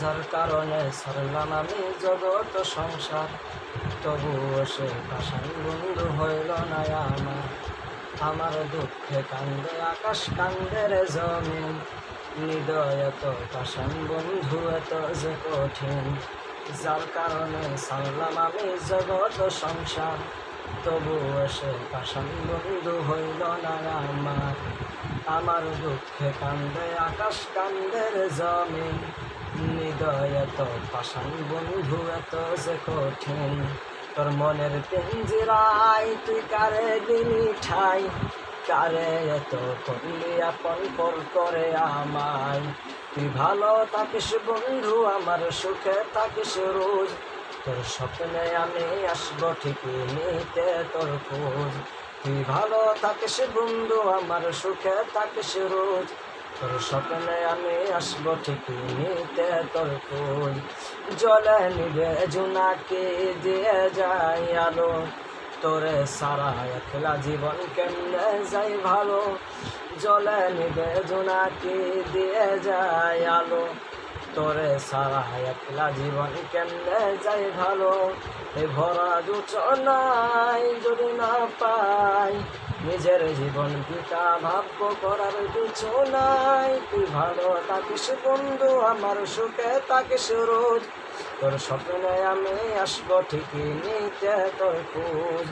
যার কারণে ছাড়লাম আমি জগৎ সংসার, তবুও সে পাষাণ বন্ধু হইল না আমার। আমার দুঃখে কান্দে আকাশ, কান্দে রে জমিন, হৃদয় এত পাষাণ বন্ধু এত যে কঠিন। যার কারণে ছাড়লাম আমি জগৎ সংসার, তবুও সে পাষাণ বন্ধু হইল না আমার। আমার দুঃখে কান্দে আকাশ, কান্দে রে জমিন, হৃদয় এত পাষাণ বন্ধু এত যে কঠিন। তোর মনের পিঞ্জিরায় তুই কারে দিলি ঠাই, কারে এত করলি আপন পর করে আমায়। তুই ভালো থাকিস বন্ধু, আমার সুখে থাকিস রোজ, তোর স্বপ্নে আমি আসবো ঠিকই নিতে তোর খোঁজ। তুই ভালো থাকিস বন্ধু, আমার সুখে থাকিস রোজ, তোর স্বপ্নে আমি আসবো ঠিকই নিতে তোর খোঁজ। জলে নিবে জোনাকি দিয়ে যায় আলো, তোরে সারা একলা জীবন কেমনে যাই ভালো। জলে নিবে জোনাকি দিয়ে যায় আলো, তোরে সারা একলা জীবন কেমনে যাই ভালো। এ ভরা যোচনায় যদি না পাই নিজের জীবন পিতা ভাব্য করার কিছু নাই। তুই ভালো থাকিস বন্ধু, আমার সুখে থাকিস রোজ, তোর স্বপ্নে আমি আসবো ঠিকই নিতে তোর খোঁজ।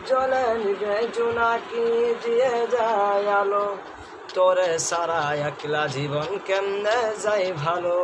জলে নিবে জোনাকি দিয়ে যায় আলো, তোরে সারা একলা জীবন কেমনে যাই ভালো।